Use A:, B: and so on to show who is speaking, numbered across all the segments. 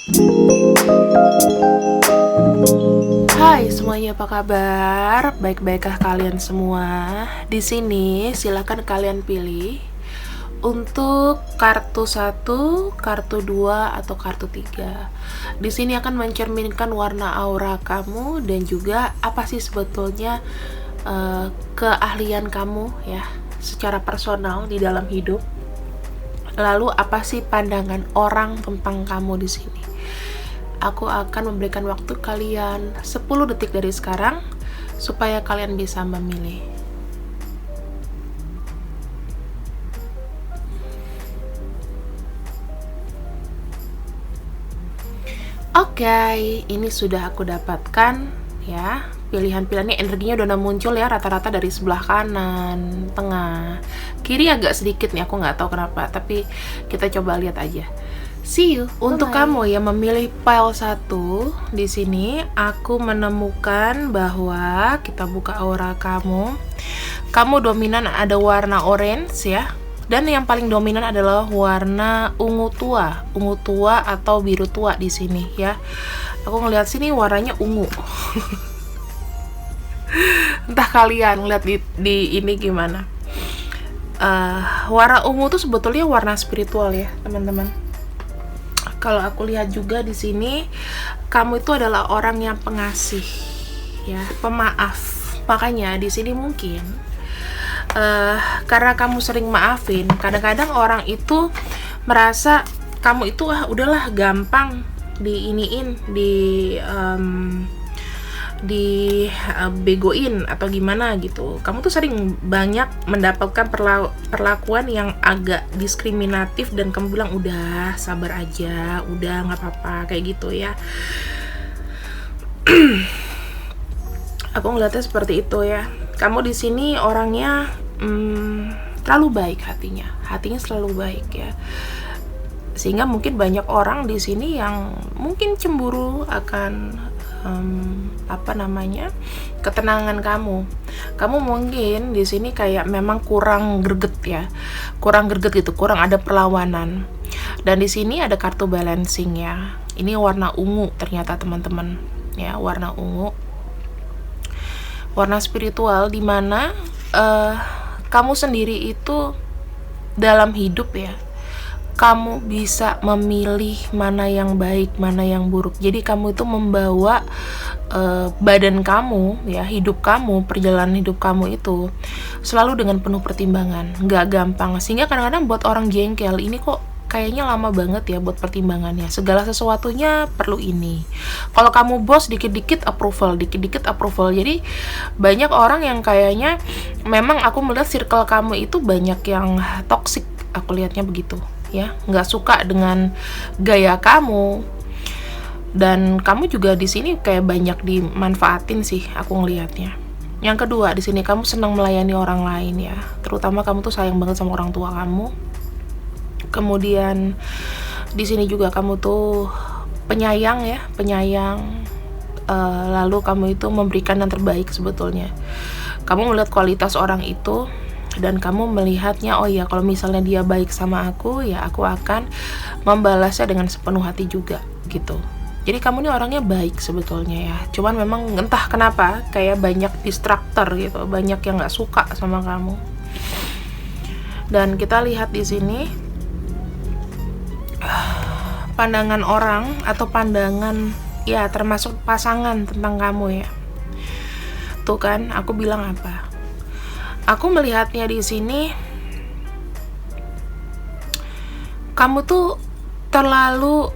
A: Hai semuanya, apa kabar? Baik-baikkah kalian semua? Di sini silakan kalian pilih untuk kartu 1, kartu 2, atau kartu 3. Di sini akan mencerminkan warna aura kamu dan juga apa sih sebetulnya keahlian kamu ya, secara personal di dalam hidup. Lalu apa sih pandangan orang tentang kamu di sini? Aku akan memberikan waktu kalian 10 detik dari sekarang supaya kalian bisa memilih. Oke, ini sudah aku dapatkan ya. Pilihan-pilihannya energinya udah muncul ya, rata-rata dari sebelah kanan, tengah, kiri agak sedikit nih, aku nggak tahu kenapa, tapi kita coba lihat aja. See you. Untuk kamu yang memilih pile 1 di sini, aku menemukan bahwa kita buka aura kamu. Kamu dominan ada warna orange ya. Dan yang paling dominan adalah warna ungu tua atau biru tua di sini ya. Aku ngelihat sini warnanya ungu. Entah kalian lihat di ini gimana. Warna ungu tuh sebetulnya warna spiritual ya, teman-teman. Kalau aku lihat juga di sini, kamu itu adalah orang yang pengasih, ya, pemaaf. Makanya di sini mungkin karena kamu sering maafin, kadang-kadang orang itu merasa kamu itu udahlah gampang diiniin, begoin atau gimana gitu. Kamu tuh sering banyak mendapatkan perlakuan yang agak diskriminatif dan kamu bilang udah sabar aja, udah nggak apa-apa kayak gitu ya. Aku ngeliatnya seperti itu ya. Kamu di sini orangnya terlalu baik hatinya selalu baik ya. Sehingga mungkin banyak orang di sini yang mungkin cemburu akan ketenangan kamu. Kamu mungkin di sini kayak memang kurang greget gitu, kurang ada perlawanan. Dan di sini ada kartu balancing ya. Ini warna ungu ternyata teman-teman ya, warna ungu, warna spiritual, dimana kamu sendiri itu dalam hidup ya, kamu bisa memilih mana yang baik, mana yang buruk. Jadi kamu itu membawa badan kamu ya, hidup kamu, perjalanan hidup kamu itu selalu dengan penuh pertimbangan, nggak gampang. Sehingga kadang-kadang buat orang jengkel, ini kok kayaknya lama banget ya buat pertimbangannya, segala sesuatunya perlu ini. Kalau kamu bos, dikit-dikit approval. Jadi banyak orang yang kayaknya memang aku melihat circle kamu itu banyak yang toxic, aku lihatnya begitu ya, nggak suka dengan gaya kamu. Dan kamu juga di sini kayak banyak dimanfaatin sih, aku ngelihatnya. Yang kedua, di sini kamu senang melayani orang lain ya, terutama kamu tuh sayang banget sama orang tua kamu. Kemudian di sini juga kamu tuh penyayang. Lalu kamu itu memberikan yang terbaik sebetulnya. Kamu melihat kualitas orang itu dan kamu melihatnya, oh ya, kalau misalnya dia baik sama aku, ya aku akan membalasnya dengan sepenuh hati juga gitu. Jadi kamu nih orangnya baik sebetulnya ya. Cuman memang entah kenapa kayak banyak distraktor gitu, banyak yang nggak suka sama kamu. Dan kita lihat di sini pandangan orang atau pandangan ya, termasuk pasangan tentang kamu ya. Tuh kan, aku bilang apa? Aku melihatnya di sini, kamu tuh terlalu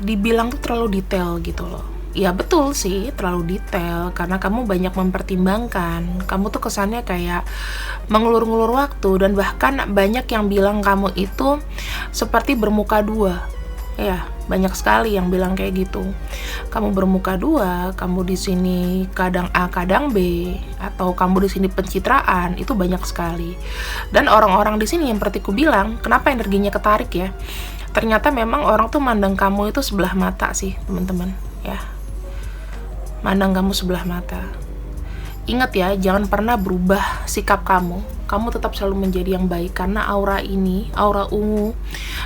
A: dibilang tuh terlalu detail gitu loh. Ya betul sih, terlalu detail karena kamu banyak mempertimbangkan. Kamu tuh kesannya kayak mengulur-ngulur waktu, dan bahkan banyak yang bilang kamu itu seperti bermuka dua. Ya, banyak sekali yang bilang kayak gitu. Kamu bermuka dua, kamu di sini kadang A, kadang B, atau kamu di sini pencitraan, itu banyak sekali. Dan orang-orang di sini yang seperti ku bilang, kenapa energinya ketarik ya? Ternyata memang orang tuh mandang kamu itu sebelah mata sih, teman-teman, ya. Mandang kamu sebelah mata. Ingat ya, jangan pernah berubah sikap kamu. Kamu tetap selalu menjadi yang baik, karena aura ini, aura ungu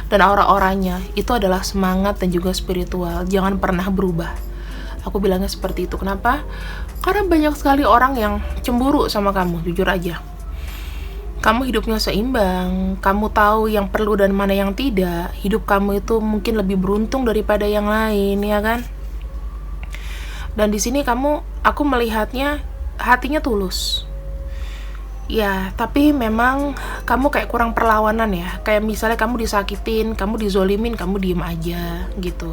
A: dan aura-auranya itu adalah semangat dan juga spiritual. Jangan pernah berubah. Aku bilangnya seperti itu. Kenapa? Karena banyak sekali orang yang cemburu sama kamu, jujur aja. Kamu hidupnya seimbang, kamu tahu yang perlu dan mana yang tidak. Hidup kamu itu mungkin lebih beruntung daripada yang lain, ya kan? Dan di sini aku melihatnya hatinya tulus. Ya, tapi memang kamu kayak kurang perlawanan ya. Kayak misalnya kamu disakitin, kamu dizolimin, kamu diem aja gitu.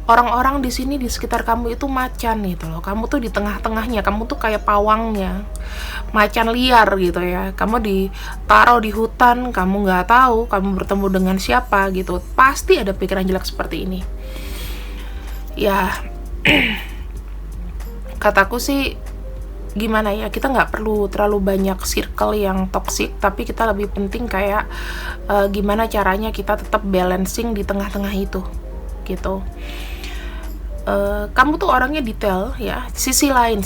A: Orang-orang di sini di sekitar kamu itu macan gitu loh. Kamu tuh di tengah-tengahnya, kamu tuh kayak pawangnya, macan liar gitu ya. Kamu ditaruh di hutan, kamu nggak tahu kamu bertemu dengan siapa gitu. Pasti ada pikiran jelek seperti ini. Ya, kataku sih gimana ya, kita nggak perlu terlalu banyak circle yang toxic, tapi kita lebih penting kayak gimana caranya kita tetap balancing di tengah-tengah itu gitu. Kamu tuh orangnya detail ya, sisi lain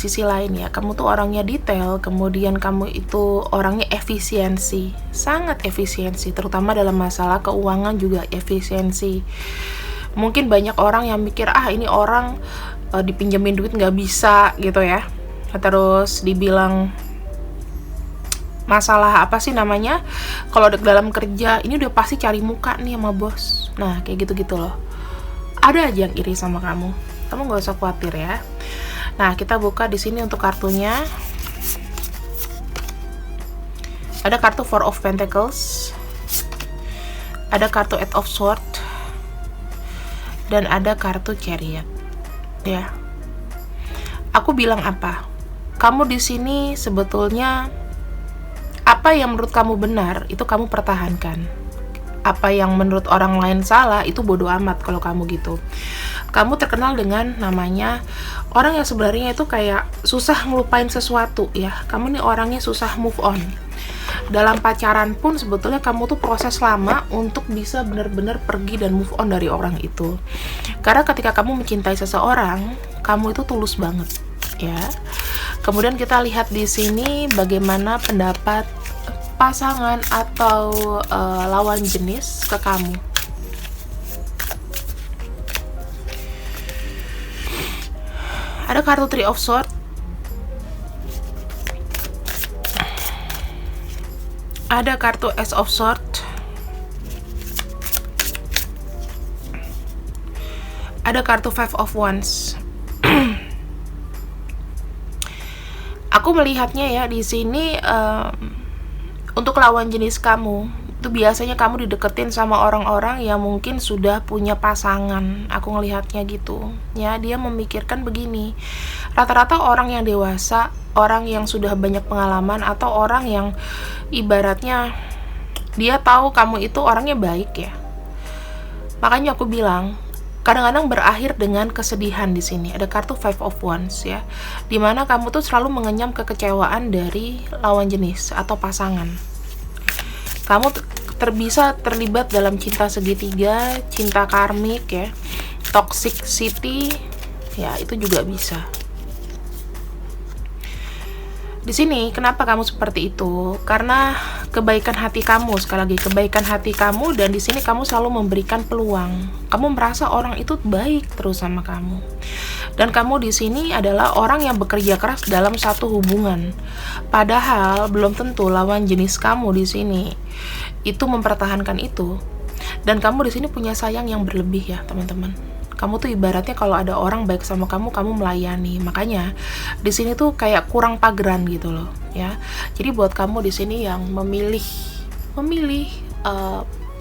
A: ya, kamu tuh orangnya detail, kemudian kamu itu orangnya efisiensi, sangat efisiensi, terutama dalam masalah keuangan juga efisiensi. Mungkin banyak orang yang mikir, ini orang dipinjemin duit nggak bisa gitu ya, terus dibilang masalah apa sih namanya, kalau dalam kerja ini udah pasti cari muka nih sama bos. Nah kayak gitu-gitu loh, ada aja yang iri sama kamu nggak usah khawatir ya. Nah kita buka di sini untuk kartunya. Ada kartu Four of Pentacles, ada kartu Eight of Swords, dan ada kartu Chariot. Ya, aku bilang apa? Kamu di sini sebetulnya apa yang menurut kamu benar itu kamu pertahankan. Apa yang menurut orang lain salah itu bodo amat kalau kamu gitu. Kamu terkenal dengan namanya orang yang sebenarnya itu kayak susah ngelupain sesuatu ya. Kamu nih orangnya susah move on. Dalam pacaran pun sebetulnya kamu tuh proses lama untuk bisa benar-benar pergi dan move on dari orang itu. Karena ketika kamu mencintai seseorang, kamu itu tulus banget ya. Kemudian kita lihat di sini bagaimana pendapat pasangan atau lawan jenis ke kamu. Ada kartu Three of Swords, ada kartu Ace of Swords, ada kartu Five of Wands. Aku melihatnya ya di sini untuk lawan jenis kamu itu biasanya kamu dideketin sama orang-orang yang mungkin sudah punya pasangan. Aku ngelihatnya gitu ya, dia memikirkan begini, rata-rata orang yang dewasa, orang yang sudah banyak pengalaman, atau orang yang ibaratnya dia tahu kamu itu orangnya baik ya. Makanya aku bilang kadang-kadang berakhir dengan kesedihan. Di sini ada kartu Five of Wands ya, dimana kamu tuh selalu mengenyam kekecewaan dari lawan jenis atau pasangan. Kamu bisa terlibat dalam cinta segitiga, cinta karmik ya, toxicity ya, itu juga bisa. Di sini kenapa kamu seperti itu? Karena kebaikan hati kamu, sekali lagi kebaikan hati kamu, dan di sini kamu selalu memberikan peluang. Kamu merasa orang itu baik terus sama kamu. Dan kamu di sini adalah orang yang bekerja keras dalam satu hubungan. Padahal belum tentu lawan jenis kamu di sini itu mempertahankan itu. Dan kamu di sini punya sayang yang berlebih ya, teman-teman. Kamu tuh ibaratnya kalau ada orang baik sama kamu, kamu melayani. Makanya di sini tuh kayak kurang pageran gitu loh, ya. Jadi buat kamu di sini yang memilih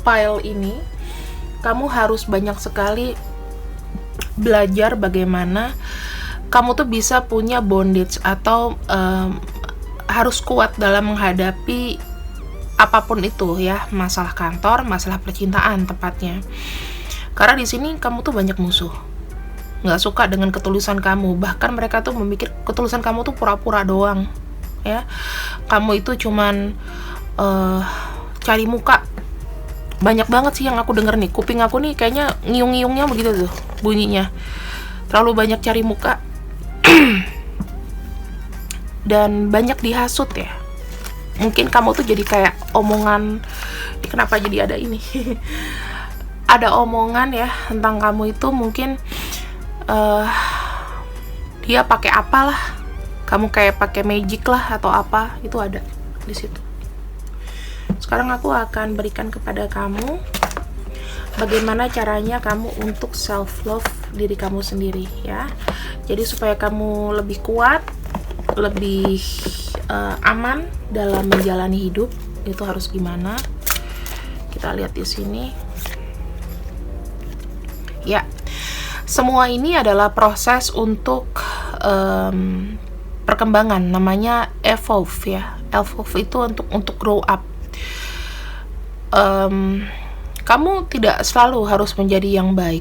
A: file ini, kamu harus banyak sekali belajar bagaimana kamu tuh bisa punya bondage atau harus kuat dalam menghadapi apapun itu ya, masalah kantor, masalah percintaan tepatnya. Karena di sini kamu tuh banyak musuh, nggak suka dengan ketulusan kamu. Bahkan mereka tuh memikir ketulusan kamu tuh pura-pura doang, ya. Kamu itu cuman cari muka. Banyak banget sih yang aku denger nih. Kuping aku nih kayaknya ngiung-ngiungnya begitu tuh bunyinya. Terlalu banyak cari muka dan banyak dihasut ya. Mungkin kamu tuh jadi kayak omongan, kenapa jadi ada ini? ada omongan ya tentang kamu itu mungkin dia pakai apalah, kamu kayak pakai magic lah atau apa, itu ada di situ. Sekarang aku akan berikan kepada kamu bagaimana caranya kamu untuk self love diri kamu sendiri ya. Jadi supaya kamu lebih kuat, lebih aman dalam menjalani hidup, itu harus gimana? Kita lihat di sini. Ya, semua ini adalah proses untuk perkembangan, namanya evolve ya. Evolve itu untuk grow up. Kamu tidak selalu harus menjadi yang baik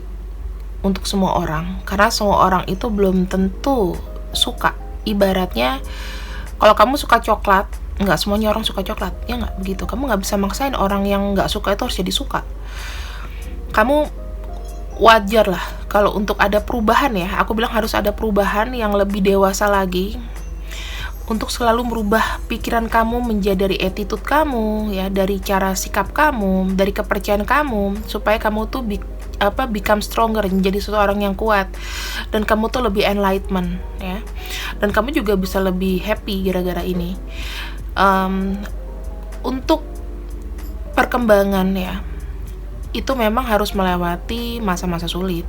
A: untuk semua orang, karena semua orang itu belum tentu suka. Ibaratnya kalau kamu suka coklat, nggak semuanya orang suka coklat, ya nggak begitu. Kamu nggak bisa maksain orang yang nggak suka itu harus jadi suka. Kamu wajar lah kalau untuk ada perubahan ya. Aku bilang harus ada perubahan yang lebih dewasa lagi, untuk selalu merubah pikiran kamu menjadi dari attitude kamu ya, dari cara sikap kamu, dari kepercayaan kamu, supaya kamu tuh become stronger, menjadi seseorang yang kuat, dan kamu tuh lebih enlightenment ya, dan kamu juga bisa lebih happy gara-gara ini. Untuk perkembangan ya, itu memang harus melewati masa-masa sulit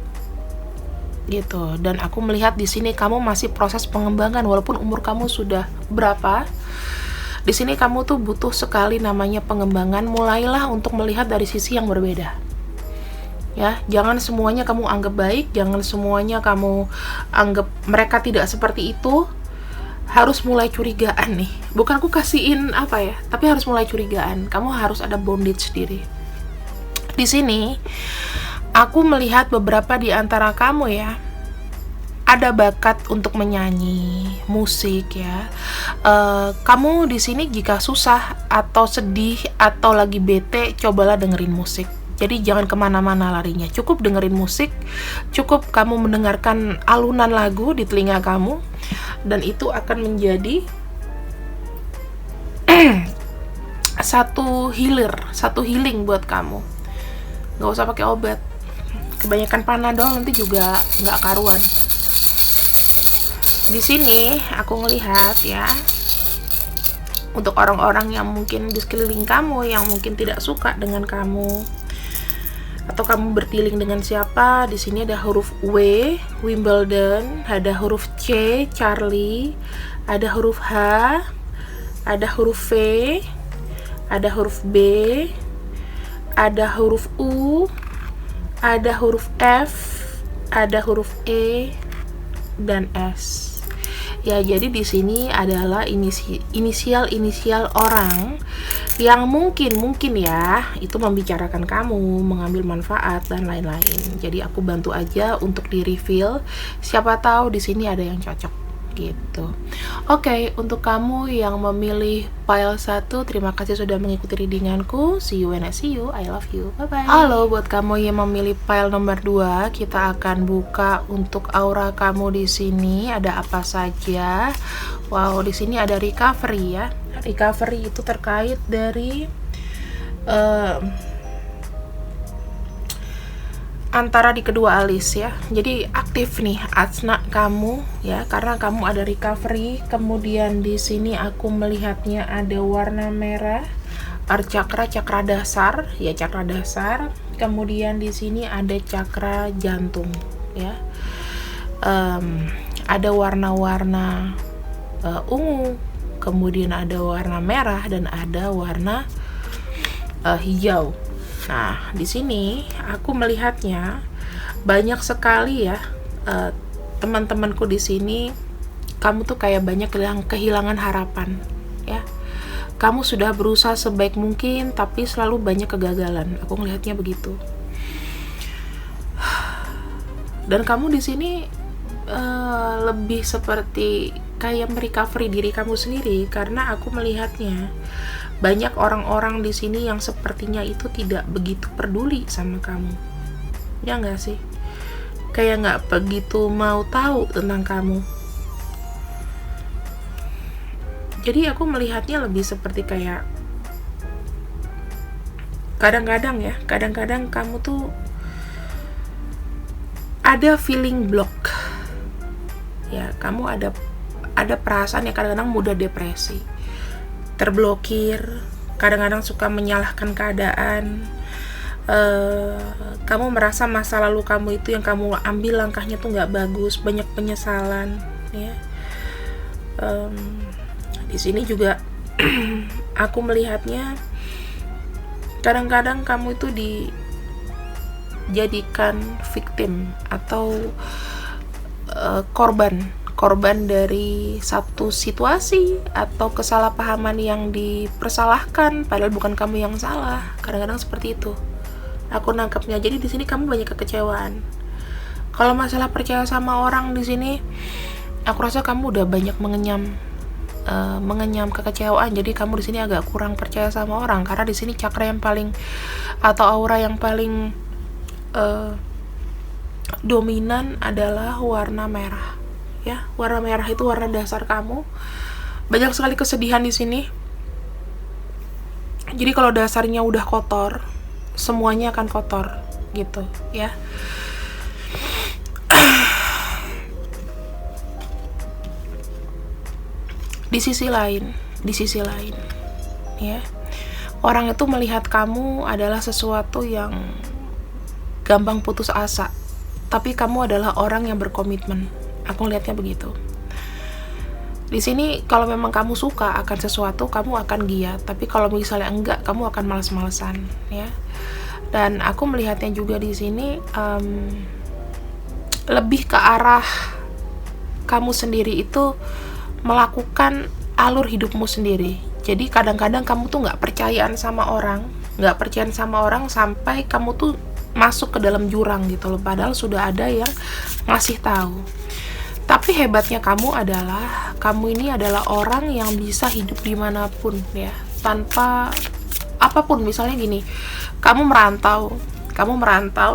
A: gitu. Dan aku melihat di sini kamu masih proses pengembangan, walaupun umur kamu sudah berapa. Di sini kamu tuh butuh sekali namanya pengembangan. Mulailah untuk melihat dari sisi yang berbeda. Ya, jangan semuanya kamu anggap baik, jangan semuanya kamu anggap mereka tidak seperti itu. Harus mulai curigaan nih. Bukan aku kasihin apa ya, tapi harus mulai curigaan. Kamu harus ada bondage diri. Di sini aku melihat beberapa di antara kamu ya, ada bakat untuk menyanyi, musik ya. Kamu di sini jika susah atau sedih atau lagi bete, cobalah dengerin musik. Jadi jangan kemana-mana larinya, cukup dengerin musik, cukup kamu mendengarkan alunan lagu di telinga kamu, dan itu akan menjadi satu healing buat kamu. Nggak usah pakai obat. Kebanyakan Panadol nanti juga nggak karuan. Di sini aku ngelihat ya, untuk orang-orang yang mungkin di sekeliling kamu yang mungkin tidak suka dengan kamu, atau kamu berdealing dengan siapa, di sini ada huruf W, Wimbledon, ada huruf C, Charlie, ada huruf H, ada huruf V, ada huruf B, ada huruf U, ada huruf F, ada huruf E, dan S. Ya, jadi di sini adalah inisial orang yang mungkin ya itu membicarakan kamu, mengambil manfaat dan lain-lain. Jadi aku bantu aja untuk di-reveal. Siapa tahu di sini ada yang cocok gitu. Oke, untuk kamu yang memilih pile 1, terima kasih sudah mengikuti readinganku. See you when I see you. I love you. Bye bye. Halo buat kamu yang memilih pile nomor 2, kita akan buka untuk aura kamu di sini. Ada apa saja? Wow, di sini ada recovery ya. Recovery itu terkait dari antara di kedua alis ya. Jadi aktif nih asna kamu ya, karena kamu ada recovery. Kemudian di sini aku melihatnya ada warna merah, cakra dasar ya, cakra dasar. Kemudian di sini ada cakra jantung ya. Ada warna-warna ungu, kemudian ada warna merah, dan ada warna hijau. Nah, di sini aku melihatnya banyak sekali ya, teman-temanku di sini. Kamu tuh kayak banyak kehilangan harapan ya. Kamu sudah berusaha sebaik mungkin, tapi selalu banyak kegagalan. Aku melihatnya begitu. Dan kamu di sini lebih seperti kayak merecovery diri kamu sendiri, karena aku melihatnya banyak orang-orang di sini yang sepertinya itu tidak begitu peduli sama kamu. Ya nggak sih? Kayak nggak begitu mau tahu tentang kamu. Jadi aku melihatnya lebih seperti kayak kadang-kadang kamu tuh ada feeling block. Ya, kamu ada perasaan yang kadang-kadang mudah depresi, terblokir, kadang-kadang suka menyalahkan keadaan. Kamu merasa masa lalu kamu itu yang kamu ambil langkahnya tuh nggak bagus, banyak penyesalan, ya. Di sini juga aku melihatnya kadang-kadang kamu itu dijadikan victim atau korban dari satu situasi atau kesalahpahaman yang dipersalahkan, padahal bukan kamu yang salah. Kadang-kadang seperti itu aku nangkapnya. Jadi di sini kamu banyak kekecewaan. Kalau masalah percaya sama orang di sini, aku rasa kamu udah banyak mengenyam kekecewaan. Jadi kamu di sini agak kurang percaya sama orang, karena di sini cakra yang paling atau aura yang paling dominan adalah warna merah. Ya, warna merah itu warna dasar kamu. Banyak sekali kesedihan di sini. Jadi kalau dasarnya udah kotor, semuanya akan kotor gitu, ya. Di sisi lain, ya, orang itu melihat kamu adalah sesuatu yang gampang putus asa, tapi kamu adalah orang yang berkomitmen. Aku lihatnya begitu. Di sini kalau memang kamu suka akan sesuatu, kamu akan giat. Tapi kalau misalnya enggak, kamu akan malas-malesan, ya. Dan aku melihatnya juga di sini lebih ke arah kamu sendiri itu melakukan alur hidupmu sendiri. Jadi kadang-kadang kamu tuh nggak percayaan sama orang sampai kamu tuh masuk ke dalam jurang gitu loh. Padahal sudah ada yang ngasih tahu. Tapi hebatnya kamu adalah, kamu ini adalah orang yang bisa hidup dimanapun, ya, tanpa apapun. Misalnya gini, kamu merantau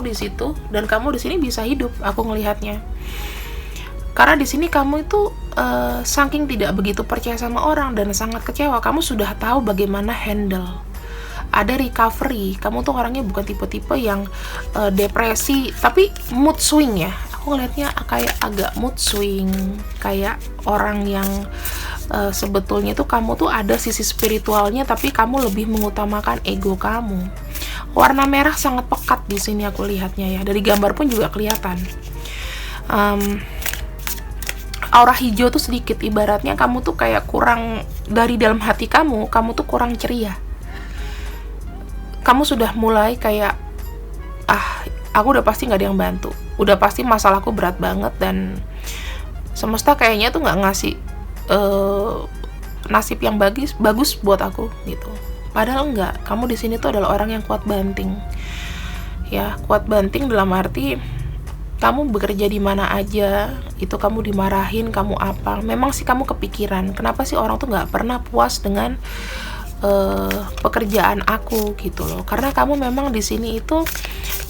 A: di situ, dan kamu di sini bisa hidup. Aku ngelihatnya, karena di sini kamu itu saking tidak begitu percaya sama orang dan sangat kecewa, kamu sudah tahu bagaimana handle. Ada recovery. Kamu tuh orangnya bukan tipe-tipe yang depresi, tapi mood swing, ya. Aku ngeliatnya kayak agak mood swing, kayak orang yang sebetulnya tuh kamu tuh ada sisi spiritualnya, tapi kamu lebih mengutamakan ego kamu. Warna merah sangat pekat di sini aku lihatnya, ya. Dari gambar pun juga kelihatan. Aura hijau tuh sedikit, ibaratnya kamu tuh kayak kurang, dari dalam hati kamu tuh kurang ceria. Kamu sudah mulai kayak, aku udah pasti gak ada yang bantu, udah pasti masalahku berat banget, dan semesta kayaknya tuh gak ngasih nasib yang bagus buat aku gitu. Padahal enggak, kamu di sini tuh adalah orang yang kuat banting, ya. Kuat banting dalam arti kamu bekerja di mana aja itu kamu dimarahin, kamu apa, memang sih kamu kepikiran kenapa sih orang tuh nggak pernah puas dengan pekerjaan aku gitu loh. Karena kamu memang di sini itu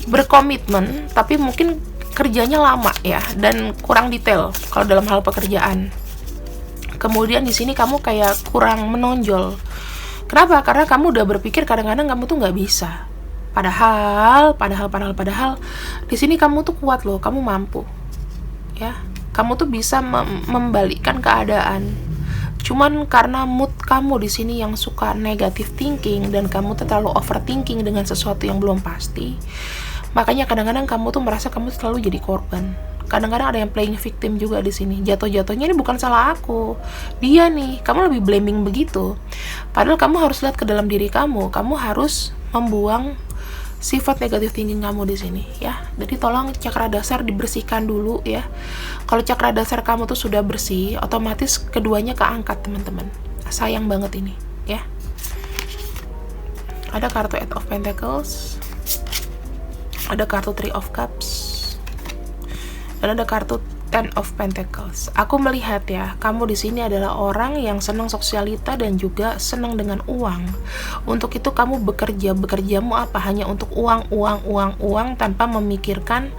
A: berkomitmen, tapi mungkin kerjanya lama, ya, dan kurang detail kalau dalam hal pekerjaan. Kemudian di sini kamu kayak kurang menonjol. Kenapa? Karena kamu udah berpikir kadang-kadang kamu tuh nggak bisa. Padahal di sini kamu tuh kuat loh, kamu mampu, ya. Kamu tuh bisa membalikkan keadaan. Cuman karena mood kamu di sini yang suka negative thinking dan kamu tuh terlalu overthinking dengan sesuatu yang belum pasti, makanya kadang-kadang kamu tuh merasa kamu selalu jadi korban. Kadang-kadang ada yang playing victim juga di sini. Jatuh-jatuhnya ini bukan salah aku, dia nih. Kamu lebih blaming begitu. Padahal kamu harus lihat ke dalam diri kamu. Kamu harus membuang sifat negatif thinking kamu di sini, ya. Jadi tolong cakra dasar dibersihkan dulu, ya. Kalau cakra dasar kamu tuh sudah bersih, otomatis keduanya keangkat, teman-teman. Sayang banget ini, ya. Ada kartu Eight of Pentacles, ada kartu Three of Cups, dan ada kartu Ten of Pentacles. Aku melihat, ya, kamu di sini adalah orang yang senang sosialita dan juga senang dengan uang. Untuk itu kamu bekerjamu apa? Hanya untuk uang tanpa memikirkan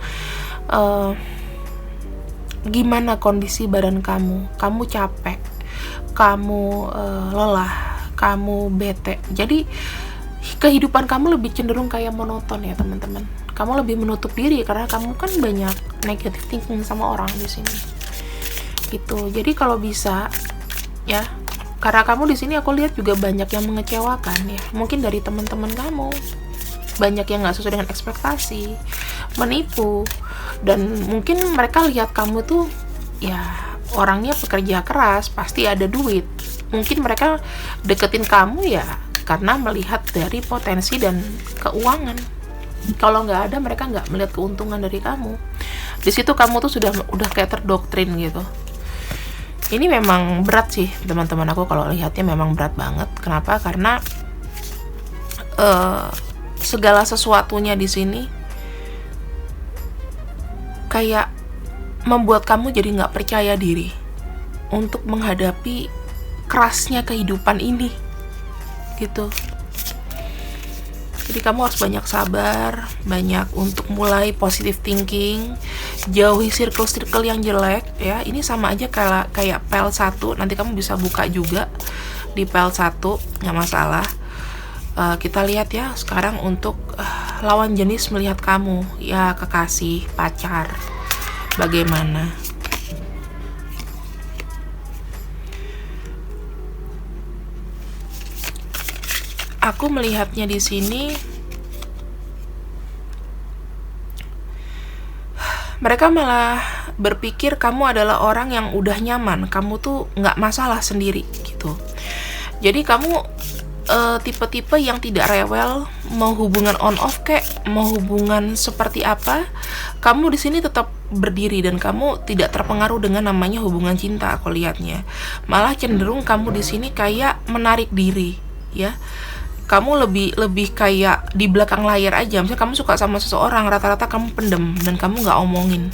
A: gimana kondisi badan kamu. Kamu capek, kamu lelah, kamu bete. Jadi kehidupan kamu lebih cenderung kayak monoton, ya, teman-teman. Kamu lebih menutup diri karena kamu kan banyak negative thinking sama orang di sini. Gitu. Jadi kalau bisa ya, karena kamu di sini aku lihat juga banyak yang mengecewakan ya. Mungkin dari teman-teman kamu banyak yang nggak sesuai dengan ekspektasi, menipu, dan mungkin mereka lihat kamu tuh ya orangnya pekerja keras, pasti ada duit. Mungkin mereka deketin kamu ya karena melihat dari potensi dan keuangan. Kalau nggak ada, mereka nggak melihat keuntungan dari kamu. Di situ kamu tuh udah kayak terdoktrin gitu. Ini memang berat sih teman-teman, aku kalau lihatnya memang berat banget. Kenapa? Karena segala sesuatunya di sini kayak membuat kamu jadi nggak percaya diri untuk menghadapi kerasnya kehidupan ini, gitu. Jadi kamu harus banyak sabar, banyak untuk mulai positive thinking, jauhi circle-circle yang jelek ya. Ini sama aja kayak PL 1, nanti kamu bisa buka juga di PL 1, nggak masalah. Kita lihat ya sekarang untuk lawan jenis melihat kamu, ya kekasih, pacar, bagaimana. Aku melihatnya di sini, mereka malah berpikir kamu adalah orang yang udah nyaman, kamu tuh nggak masalah sendiri gitu. Jadi kamu tipe-tipe yang tidak rewel, mau hubungan on off kayak mau hubungan seperti apa, kamu di sini tetap berdiri dan kamu tidak terpengaruh dengan namanya hubungan cinta. Aku lihatnya malah cenderung kamu di sini kayak menarik diri ya. Kamu lebih kayak di belakang layar aja. Misalnya kamu suka sama seseorang, rata-rata kamu pendem dan kamu nggak omongin.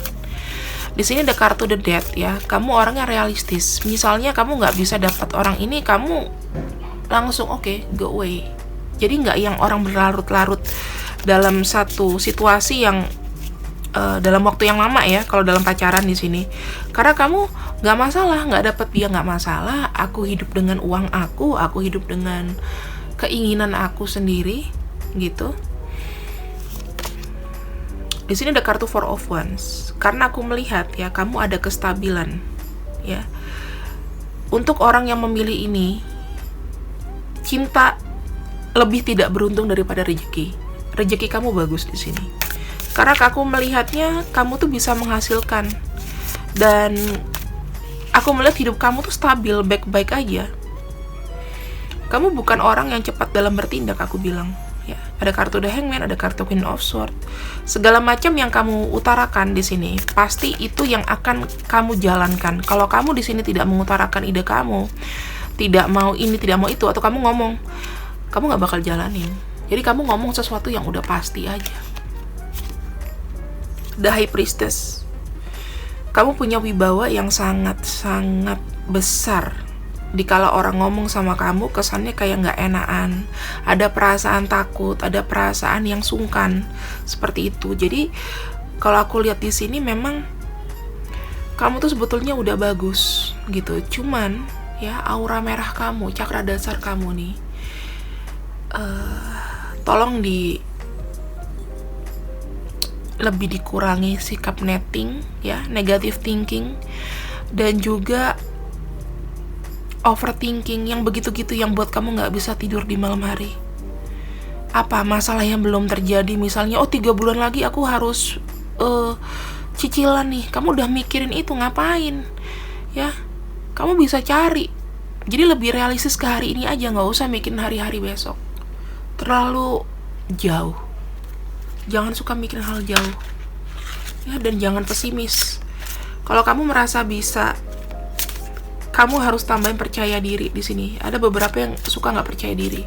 A: Di sini ada kartu The Death ya. Kamu orangnya realistis. Misalnya kamu nggak bisa dapat orang ini, kamu langsung oke, go away. Jadi nggak yang orang berlarut-larut dalam satu situasi yang dalam waktu yang lama ya. Kalau dalam pacaran di sini, karena kamu nggak masalah, nggak dapet dia nggak masalah. Aku hidup dengan uang aku hidup dengan keinginan aku sendiri, gitu. Di sini ada kartu Four of Wands. Karena aku melihat ya, kamu ada kestabilan ya. Untuk orang yang memilih ini, cinta lebih tidak beruntung daripada rezeki. Rezeki kamu bagus di sini. Karena aku melihatnya kamu tuh bisa menghasilkan, dan aku melihat hidup kamu tuh stabil, baik-baik aja. Kamu bukan orang yang cepat dalam bertindak, aku bilang. Ya, ada kartu The Hangman, ada kartu Queen of Swords. Segala macam yang kamu utarakan di sini, pasti itu yang akan kamu jalankan. Kalau kamu di sini tidak mengutarakan ide kamu, tidak mau ini, tidak mau itu, atau kamu ngomong, kamu gak bakal jalanin. Jadi kamu ngomong sesuatu yang udah pasti aja. The High Priestess, kamu punya wibawa yang sangat-sangat besar. Dikala orang ngomong sama kamu, kesannya kayak gak enakan, ada perasaan takut, ada perasaan yang sungkan, seperti itu. Jadi kalau aku lihat di sini, memang kamu tuh sebetulnya udah bagus gitu. Cuman ya, aura merah kamu, cakra dasar kamu nih, tolong lebih dikurangi sikap netting ya, negative thinking, dan juga overthinking yang begitu-gitu yang buat kamu nggak bisa tidur di malam hari. Apa masalah yang belum terjadi, misalnya 3 bulan lagi aku harus cicilan nih, kamu udah mikirin itu ngapain ya? Kamu bisa cari, jadi lebih realistis ke hari ini aja, nggak usah mikirin hari-hari besok. Terlalu jauh. Jangan suka mikirin hal jauh ya, dan jangan pesimis. Kalau kamu merasa bisa, kamu harus tambahin percaya diri di sini. Ada beberapa yang suka nggak percaya diri.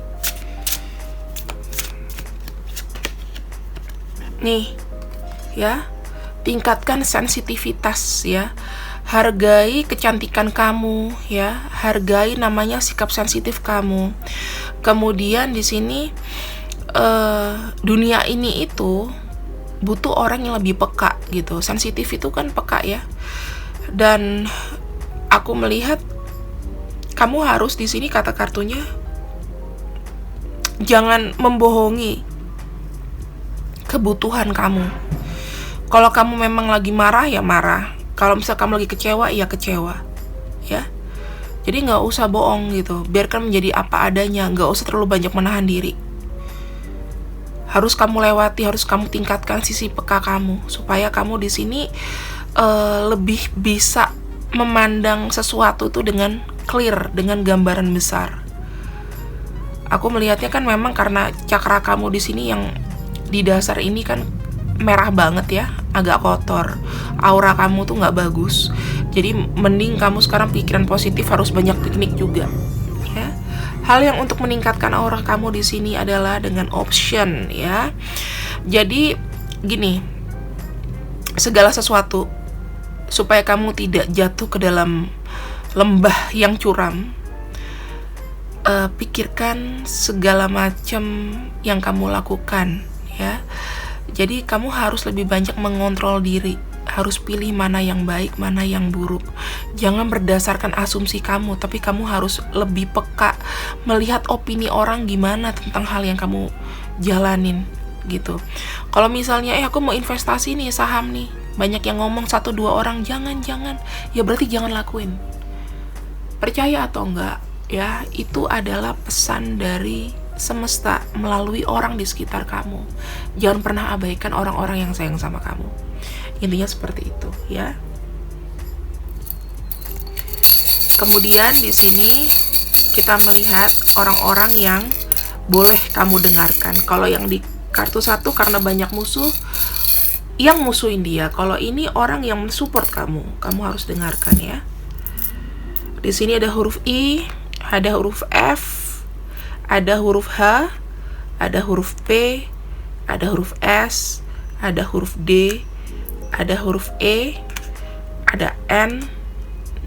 A: Nih ya, tingkatkan sensitivitas ya. Hargai kecantikan kamu ya, hargai namanya sikap sensitif kamu. Kemudian di sini dunia ini itu butuh orang yang lebih peka gitu. Sensitif itu kan peka ya. Dan aku melihat kamu harus di sini, kata kartunya, jangan membohongi kebutuhan kamu. Kalau kamu memang lagi marah, ya marah. Kalau misal kamu lagi kecewa, ya kecewa. Ya. Jadi nggak usah bohong gitu. Biarkan menjadi apa adanya. Nggak usah terlalu banyak menahan diri. Harus kamu lewati, harus kamu tingkatkan sisi peka kamu supaya kamu di sini lebih bisa memandang sesuatu tuh dengan clear, dengan gambaran besar. Aku melihatnya kan memang karena cakra kamu di sini yang di dasar ini kan merah banget ya, agak kotor. Aura kamu tuh nggak bagus. Jadi mending kamu sekarang pikiran positif, harus banyak piknik juga. Ya. Hal yang untuk meningkatkan aura kamu di sini adalah dengan option ya. Jadi gini, segala sesuatu supaya kamu tidak jatuh ke dalam lembah yang curam, pikirkan segala macam yang kamu lakukan ya. Jadi kamu harus lebih banyak mengontrol diri, harus pilih mana yang baik, mana yang buruk. Jangan berdasarkan asumsi kamu, tapi kamu harus lebih peka melihat opini orang gimana tentang hal yang kamu jalanin gitu. Kalau misalnya aku mau investasi nih, saham nih, banyak yang ngomong 1-2 orang jangan, ya berarti jangan lakuin. Percaya atau enggak ya, itu adalah pesan dari semesta melalui orang di sekitar kamu. Jangan pernah abaikan orang-orang yang sayang sama kamu. Intinya seperti itu ya. Kemudian di sini kita melihat orang-orang yang boleh kamu dengarkan. Kalau yang di kartu 1 karena banyak musuh, yang musuhin dia. Kalau ini orang yang mensupport kamu harus dengarkan ya. Di sini ada huruf I, ada huruf F, ada huruf H, ada huruf P, ada huruf S, ada huruf D, ada huruf E, ada N,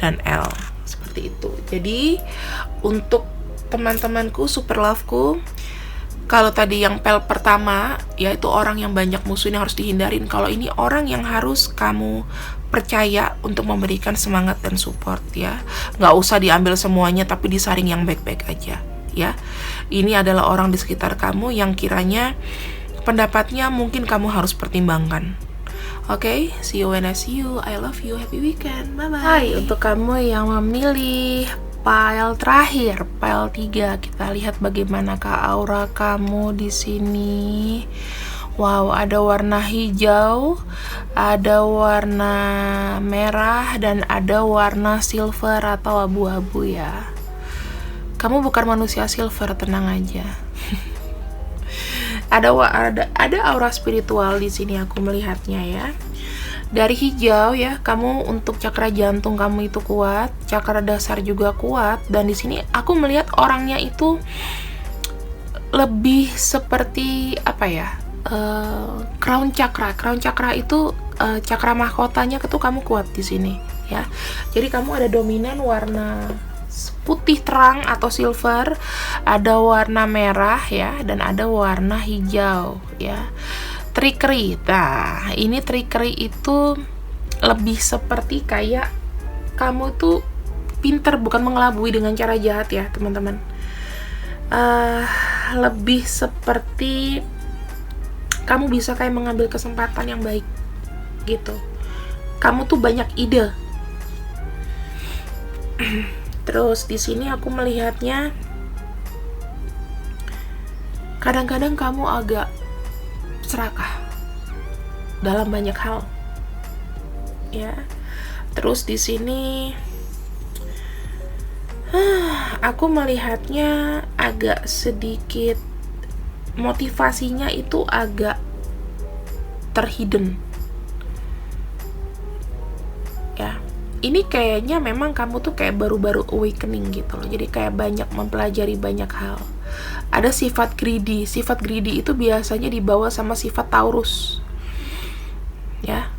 A: dan L. Seperti itu. Jadi untuk teman-temanku, super loveku, kalau tadi yang pel pertama, yaitu orang yang banyak musuh yang harus dihindarin. Kalau ini orang yang harus kamu percaya untuk memberikan semangat dan support ya. Nggak usah diambil semuanya, tapi disaring yang baik-baik aja ya. Ini adalah orang di sekitar kamu yang kiranya pendapatnya mungkin kamu harus pertimbangkan. Oke, see you when I see you. I love you. Happy weekend. Bye-bye. Hai, untuk kamu yang memilih pile terakhir, pile 3, kita lihat bagaimanakah aura kamu di sini. Wow, ada warna hijau, ada warna merah, dan ada warna silver atau abu-abu ya. Kamu bukan manusia silver, tenang aja. ada aura spiritual di sini aku melihatnya ya. Dari hijau ya, kamu untuk cakra jantung kamu itu kuat, cakra dasar juga kuat, dan di sini aku melihat orangnya itu lebih seperti apa ya? Crown chakra itu cakra mahkotanya itu kamu kuat di sini ya. Jadi kamu ada dominan warna putih terang atau silver, ada warna merah ya, dan ada warna hijau ya. Trickery. Nah, ini trickery itu lebih seperti kayak kamu tuh pinter, bukan mengelabui dengan cara jahat ya teman-teman. Lebih seperti kamu bisa kayak mengambil kesempatan yang baik gitu. Kamu tuh banyak ide. Terus di sini aku melihatnya kadang-kadang kamu agak serakah dalam banyak hal ya. Terus di sini aku melihatnya agak sedikit motivasinya itu agak terhidden ya. Ini kayaknya memang kamu tuh kayak baru-baru awakening gitu loh. Jadi kayak banyak mempelajari banyak hal. Ada sifat greedy. Sifat greedy itu biasanya dibawa sama sifat Taurus ya,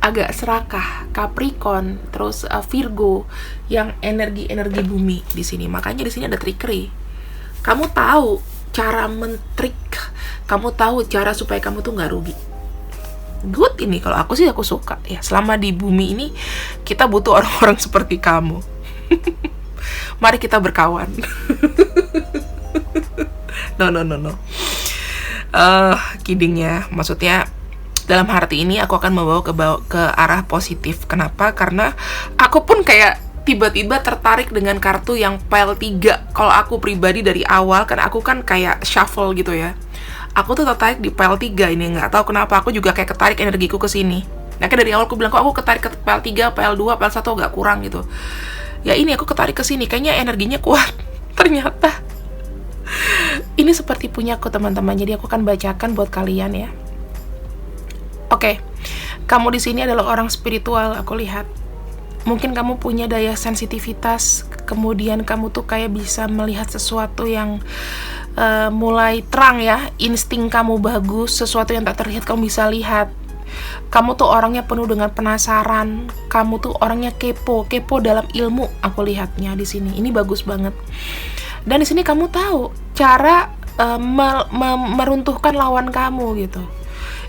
A: agak serakah, Capricorn, terus Virgo yang energi bumi di sini. Makanya di sini ada trickery. Kamu tahu cara mentrik, kamu tahu cara supaya kamu tuh nggak rugi. Good ini, kalau aku sih aku suka ya. Selama di bumi ini kita butuh orang-orang seperti kamu. Mari kita berkawan. No. Kidding ya, maksudnya dalam arti ini aku akan membawa ke arah positif. Kenapa? Karena aku pun kayak tiba-tiba tertarik dengan kartu yang pile 3. Kalau aku pribadi dari awal, kan aku kan kayak shuffle gitu ya. Aku tuh tertarik di pile 3 ini, nggak tahu kenapa aku juga kayak ketarik energiku ke sini. Nah, dari awal aku bilang kok aku ketarik ke pile 3, pile 2, pile 1 agak kurang gitu. Ya ini aku ketarik ke sini, kayaknya energinya kuat. Ternyata ini seperti punyaku teman-teman. Jadi aku akan bacakan buat kalian ya. Oke, kamu di sini adalah orang spiritual, aku lihat. Mungkin kamu punya daya sensitivitas, kemudian kamu tuh kayak bisa melihat sesuatu yang mulai terang ya, insting kamu bagus, sesuatu yang tak terlihat kamu bisa lihat. Kamu tuh orangnya penuh dengan penasaran, kamu tuh orangnya kepo dalam ilmu, aku lihatnya di sini. Ini bagus banget. Dan di sini kamu tahu cara meruntuhkan lawan kamu gitu.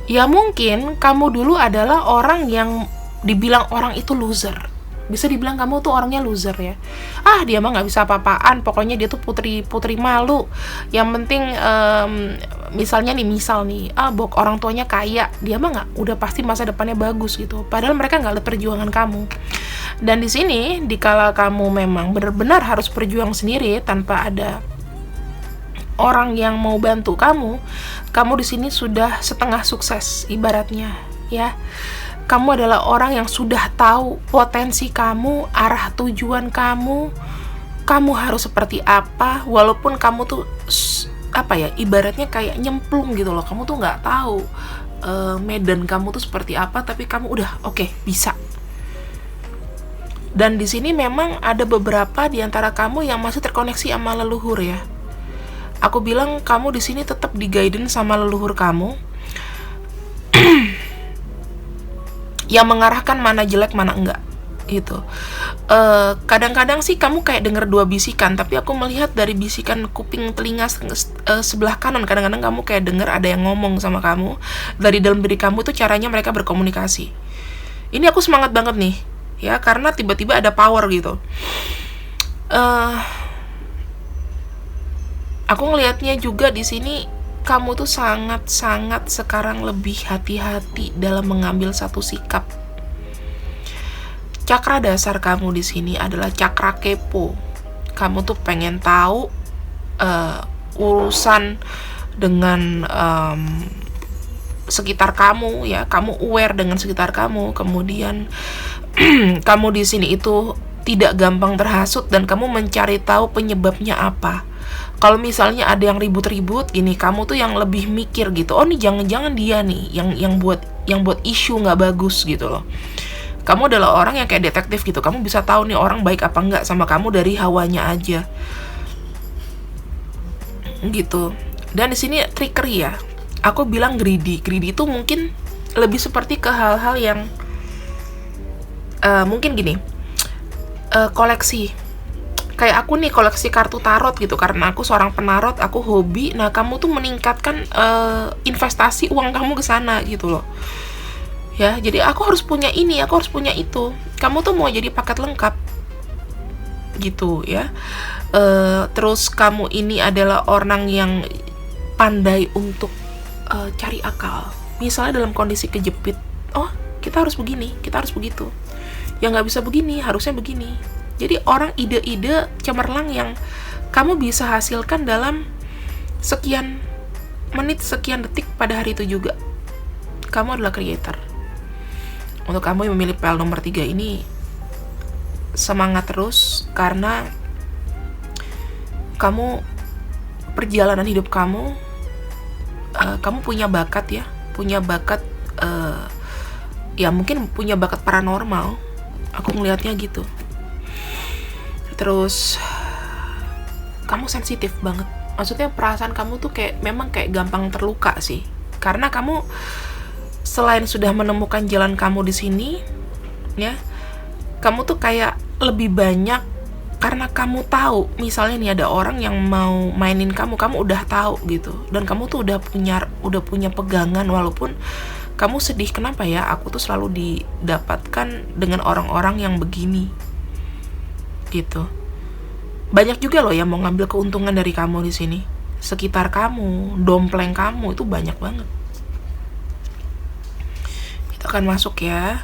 A: Ya mungkin kamu dulu adalah orang yang dibilang orang itu loser. Bisa dibilang kamu tuh orangnya loser ya. Dia mah nggak bisa apa-apaan. Pokoknya dia tuh putri malu. Yang penting misal nih, orang tuanya kaya, dia mah nggak, udah pasti masa depannya bagus gitu. Padahal mereka nggak lihat perjuangan kamu. Dan di sini, dikala kamu memang benar-benar harus berjuang sendiri tanpa ada orang yang mau bantu kamu di sini sudah setengah sukses ibaratnya ya. Kamu adalah orang yang sudah tahu potensi kamu, arah tujuan kamu harus seperti apa, walaupun kamu tuh ibaratnya kayak nyemplung gitu loh. Kamu tuh nggak tahu medan kamu tuh seperti apa, tapi kamu udah oke, bisa. Dan di sini memang ada beberapa di antara kamu yang masih terkoneksi sama leluhur ya. Aku bilang kamu di sini tetap di-guidance sama leluhur kamu yang mengarahkan mana jelek mana enggak gitu. Kadang-kadang sih kamu kayak denger 2 bisikan, tapi aku melihat dari bisikan kuping telinga sebelah kanan, kadang-kadang kamu kayak denger ada yang ngomong sama kamu dari dalam diri kamu tuh, caranya mereka berkomunikasi. Ini aku semangat banget nih ya, karena tiba-tiba ada power gitu. Aku ngelihatnya juga di sini kamu tuh sangat-sangat sekarang lebih hati-hati dalam mengambil satu sikap. Cakra dasar kamu di sini adalah cakra kepo. Kamu tuh pengen tahu urusan dengan sekitar kamu ya. Kamu aware dengan sekitar kamu. Kemudian kamu di sini itu tidak gampang terhasut dan kamu mencari tahu penyebabnya apa. Kalau misalnya ada yang ribut-ribut gini, kamu tuh yang lebih mikir gitu. Oh nih jangan-jangan dia nih yang buat isu nggak bagus gitu loh. Kamu adalah orang yang kayak detektif gitu. Kamu bisa tahu nih orang baik apa nggak sama kamu dari hawanya aja. Gitu. Dan di sini trickery ya. Aku bilang greedy. Greedy itu mungkin lebih seperti ke hal-hal yang mungkin gini. Koleksi. Kayak aku nih koleksi kartu tarot gitu, karena aku seorang penarot, aku hobi. Nah, kamu tuh meningkatkan investasi uang kamu ke sana gitu loh. Ya, jadi aku harus punya ini, aku harus punya itu. Kamu tuh mau jadi paket lengkap gitu ya. Terus kamu ini adalah orang yang pandai untuk cari akal. Misalnya dalam kondisi kejepit, oh kita harus begini, kita harus begitu. Ya nggak bisa begini, harusnya begini. Jadi orang ide-ide cemerlang yang kamu bisa hasilkan dalam sekian menit, sekian detik pada hari itu juga. Kamu adalah creator. Untuk kamu yang memilih pile nomor 3 ini, semangat terus, karena kamu, perjalanan hidup kamu punya bakat ya. Punya bakat, ya mungkin punya bakat paranormal. Aku ngelihatnya gitu. Terus kamu sensitif banget. Maksudnya perasaan kamu tuh memang kayak gampang terluka sih. Karena kamu selain sudah menemukan jalan kamu di sini, ya, kamu tuh kayak lebih banyak karena kamu tahu. Misalnya nih ada orang yang mau mainin kamu udah tahu gitu. Dan kamu tuh udah punya pegangan, walaupun kamu sedih, kenapa ya aku tuh selalu didapatkan dengan orang-orang yang begini. Gitu. Banyak juga loh yang mau ngambil keuntungan dari kamu di sini. sekitar kamu, dompleng kamu itu banyak banget. Kita akan masuk ya.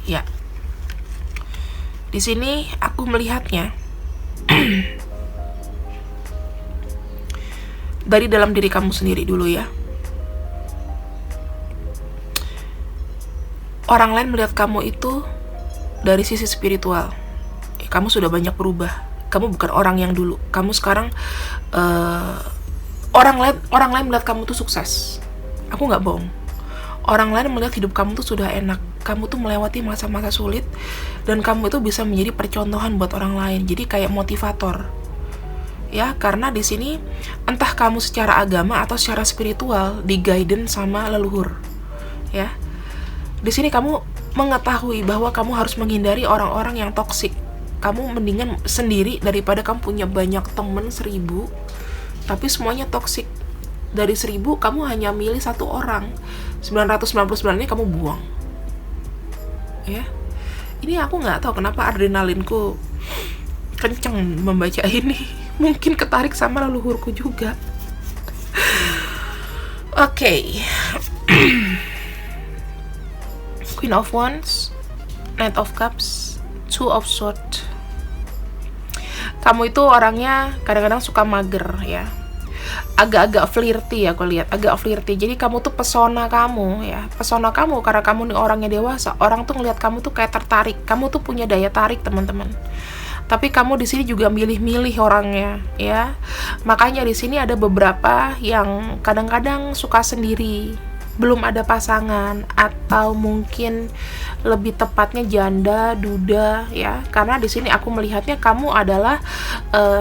A: Ya. Di sini aku melihatnya dari dalam diri kamu sendiri dulu ya. Orang lain melihat kamu itu dari sisi spiritual. Kamu sudah banyak berubah. Kamu bukan orang yang dulu. Kamu sekarang orang lain melihat kamu tuh sukses. Aku nggak bohong. Orang lain melihat hidup kamu tuh sudah enak. Kamu tuh melewati masa-masa sulit dan kamu itu bisa menjadi percontohan buat orang lain. Jadi kayak motivator. Ya, karena di sini entah kamu secara agama atau secara spiritual di-guidance sama leluhur. Ya. Di sini kamu mengetahui bahwa kamu harus menghindari orang-orang yang toksik. Kamu mendingan sendiri daripada kamu punya banyak temen 1000 tapi semuanya toksik. Dari 1000 kamu hanya milih satu orang, 999-nya kamu buang. Ya, ini aku nggak tahu kenapa adrenalinku kenceng membaca ini. Mungkin ketarik sama leluhurku juga. Oke. Queen of Wands, Knight of Cups, Two of Swords. Kamu itu orangnya kadang-kadang suka mager ya. Agak-agak flirty ya, aku lihat agak flirty. Jadi kamu tuh pesona kamu ya, pesona kamu karena kamu nih orangnya dewasa. Orang tuh ngelihat kamu tuh kayak tertarik. Kamu tuh punya daya tarik, teman-teman. Tapi kamu di sini juga milih-milih orangnya ya. Makanya di sini ada beberapa yang kadang-kadang suka sendiri, belum ada pasangan, atau mungkin lebih tepatnya janda, duda ya. Karena di sini aku melihatnya kamu adalah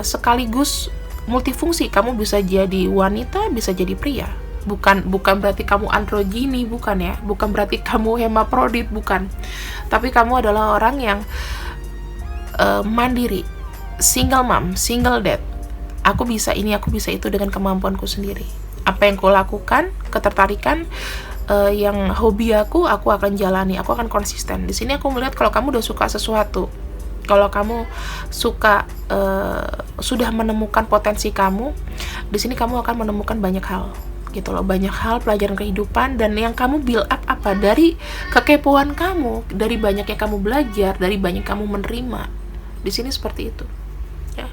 A: sekaligus multifungsi. Kamu bisa jadi wanita, bisa jadi pria. Bukan berarti kamu androgini, bukan ya. Bukan berarti kamu hermaprodit, bukan. Tapi kamu adalah orang yang mandiri, single mom, single dad. Aku bisa ini, aku bisa itu dengan kemampuanku sendiri. Apa yang kau lakukan, ketertarikan, yang hobi aku akan jalani, aku akan konsisten. Di sini aku melihat kalau kamu udah suka sesuatu, kalau kamu suka, sudah menemukan potensi kamu, di sini kamu akan menemukan banyak hal, gitu loh, banyak hal pelajaran kehidupan. Dan yang kamu build up apa dari kekepoan kamu, dari banyak yang kamu belajar, dari banyak kamu menerima. Di sini seperti itu. Ya.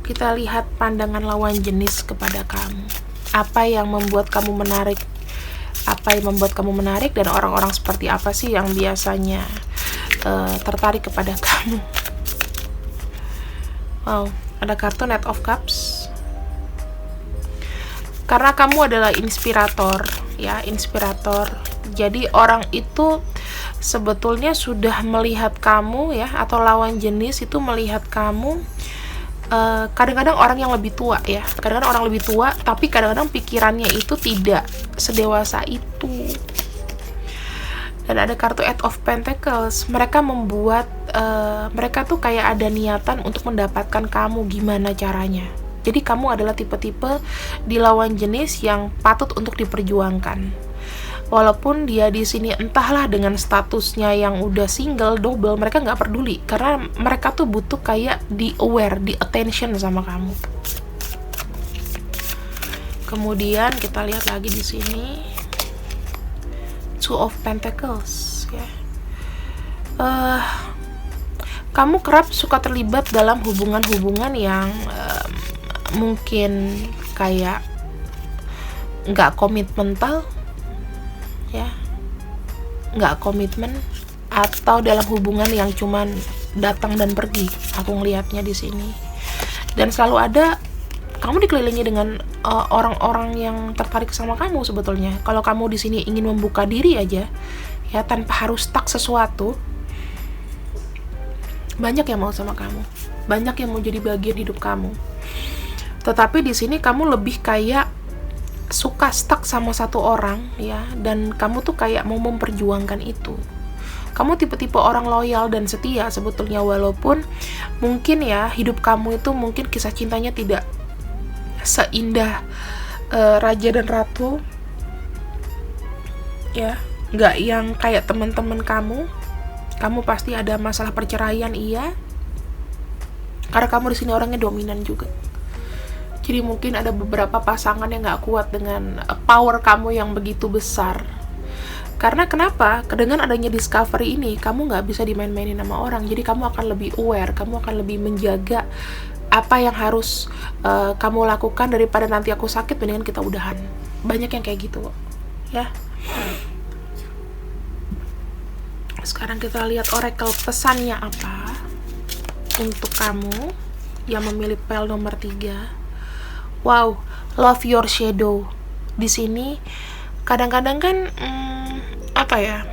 A: Kita lihat pandangan lawan jenis kepada kamu. Apa yang membuat kamu menarik? Apa yang membuat kamu menarik, dan orang-orang seperti apa sih yang biasanya tertarik kepada kamu? Wow, ada kartu Knight of Cups. Karena kamu adalah inspirator, ya, inspirator. Jadi orang itu sebetulnya sudah melihat kamu ya, atau lawan jenis itu melihat kamu. Kadang-kadang orang yang lebih tua ya, kadang-kadang orang lebih tua, tapi kadang-kadang pikirannya itu tidak sedewasa itu. Dan ada kartu Eight of Pentacles. Mereka membuat, mereka tuh kayak ada niatan untuk mendapatkan kamu, gimana caranya. Jadi kamu adalah tipe-tipe di lawan jenis yang patut untuk diperjuangkan. Walaupun dia di sini entahlah dengan statusnya yang udah single, double, mereka nggak peduli karena mereka tuh butuh kayak di aware, di attention sama kamu. Kemudian kita lihat lagi di sini Two of Pentacles ya. Kamu kerap suka terlibat dalam hubungan-hubungan yang mungkin kayak nggak komitmental ya, nggak komitmen, atau dalam hubungan yang cuman datang dan pergi. Aku ngelihatnya di sini. Dan selalu ada, kamu dikelilingi dengan orang-orang yang tertarik sama kamu sebetulnya. Kalau kamu di sini ingin membuka diri aja, ya, tanpa harus stuck sesuatu, banyak yang mau sama kamu, banyak yang mau jadi bagian hidup kamu. Tetapi di sini kamu lebih kayak suka stuck sama satu orang ya, dan kamu tuh kayak mau memperjuangkan itu. Kamu tipe-tipe orang loyal dan setia sebetulnya, walaupun mungkin ya hidup kamu itu mungkin kisah cintanya tidak seindah raja dan ratu ya, nggak yang kayak teman-teman kamu. Kamu pasti ada masalah perceraian, iya, karena kamu di sini orangnya dominan juga. Jadi mungkin ada beberapa pasangan yang gak kuat dengan power kamu yang begitu besar. Karena kenapa? Dengan adanya discovery ini, kamu gak bisa dimain-mainin sama orang. Jadi kamu akan lebih aware, kamu akan lebih menjaga apa yang harus kamu lakukan. Daripada nanti aku sakit, mendingan kita udahan. Banyak yang kayak gitu ya. Sekarang kita lihat oracle pesannya apa untuk kamu yang memilih pel nomor 3. Wow, love your shadow. Di sini kadang-kadang kan apa ya,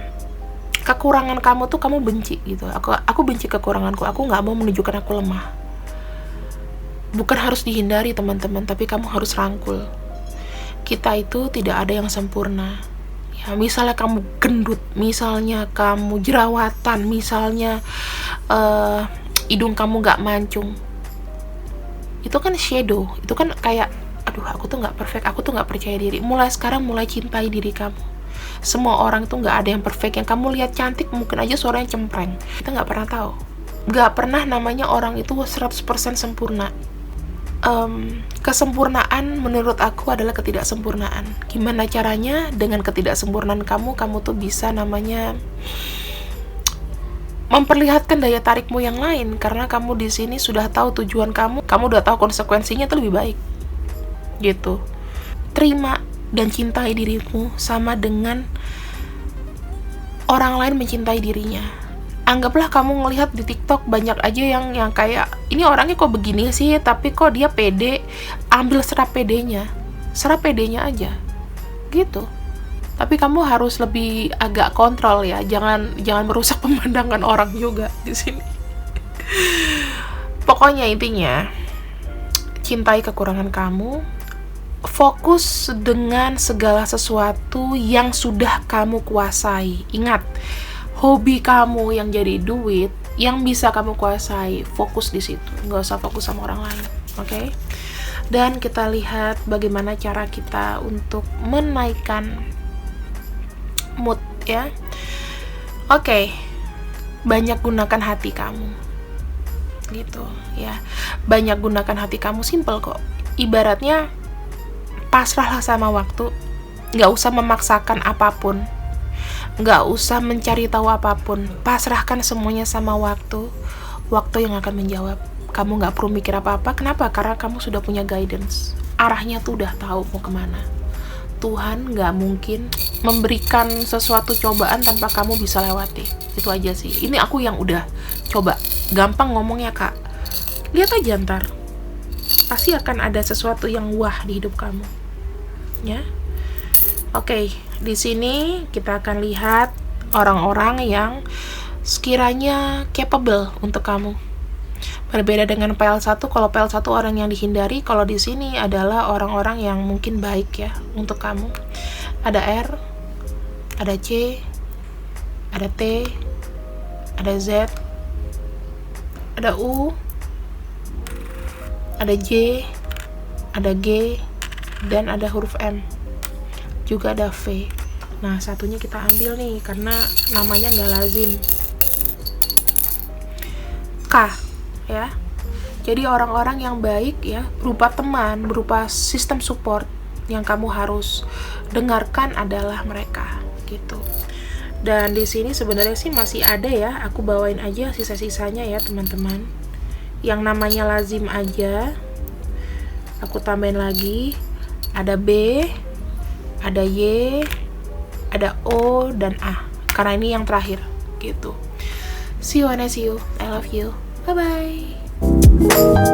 A: kekurangan kamu tuh kamu benci gitu. Aku benci kekuranganku. Aku nggak mau menunjukkan aku lemah. Bukan harus dihindari teman-teman, tapi kamu harus rangkul. Kita itu tidak ada yang sempurna. Ya, misalnya kamu gendut, misalnya kamu jerawatan, misalnya hidung kamu nggak mancung. Itu kan shadow, itu kan kayak, aduh aku tuh nggak perfect, aku tuh nggak percaya diri. Mulai sekarang mulai cintai diri kamu. Semua orang tuh nggak ada yang perfect. Yang kamu lihat cantik mungkin aja suaranya cempreng. Kita nggak pernah tahu. Nggak pernah namanya orang itu 100% sempurna. Kesempurnaan menurut aku adalah ketidaksempurnaan. Gimana caranya dengan ketidaksempurnaan kamu tuh bisa namanya memperlihatkan daya tarikmu yang lain, karena kamu di sini sudah tahu tujuan kamu udah tahu konsekuensinya itu lebih baik. Gitu. Terima dan cintai dirimu sama dengan orang lain mencintai dirinya. Anggaplah kamu ngelihat di TikTok banyak aja yang kayak, ini orangnya kok begini sih, tapi kok dia pede. Ambil serap pedenya aja. Gitu. Tapi kamu harus lebih agak kontrol ya, jangan merusak pemandangan orang juga di sini. Pokoknya intinya, cintai kekurangan kamu, fokus dengan segala sesuatu yang sudah kamu kuasai. Ingat, hobi kamu yang jadi duit, yang bisa kamu kuasai, fokus di situ. Nggak usah fokus sama orang lain, oke? Dan kita lihat bagaimana cara kita untuk menaikkan mood ya. Oke. Banyak gunakan hati kamu. Gitu ya. Banyak gunakan hati kamu, simple kok. Ibaratnya pasrahlah sama waktu. Nggak usah memaksakan apapun. Nggak usah mencari tahu apapun. Pasrahkan semuanya sama waktu. Waktu yang akan menjawab. Kamu nggak perlu mikir apa-apa. Kenapa? Karena kamu sudah punya guidance. Arahnya tuh udah tahu mau kemana. Tuhan nggak mungkin memberikan sesuatu cobaan tanpa kamu bisa lewati. Itu aja sih. Ini aku yang udah coba. Gampang ngomongnya kak. Lihat aja ntar. Pasti akan ada sesuatu yang wah di hidup kamu. Ya. Oke, di sini kita akan lihat orang-orang yang sekiranya capable untuk kamu. Berbeda dengan PL1, kalau PL1 orang yang dihindari, kalau di sini adalah orang-orang yang mungkin baik ya untuk kamu. Ada R, ada C, ada T, ada Z, ada U, ada J, ada G, dan ada huruf M. Juga ada V. Nah, satunya kita ambil nih karena namanya nggak lazim. K. Ya, jadi orang-orang yang baik ya, berupa teman, berupa sistem support yang kamu harus dengarkan adalah mereka gitu. Dan di sini sebenarnya sih masih ada ya, aku bawain aja sisa-sisanya ya teman-teman. Yang namanya lazim aja, aku tambahin lagi, ada B, ada Y, ada O dan A. Karena ini yang terakhir gitu. See you when I see you. I love you. Bye-bye.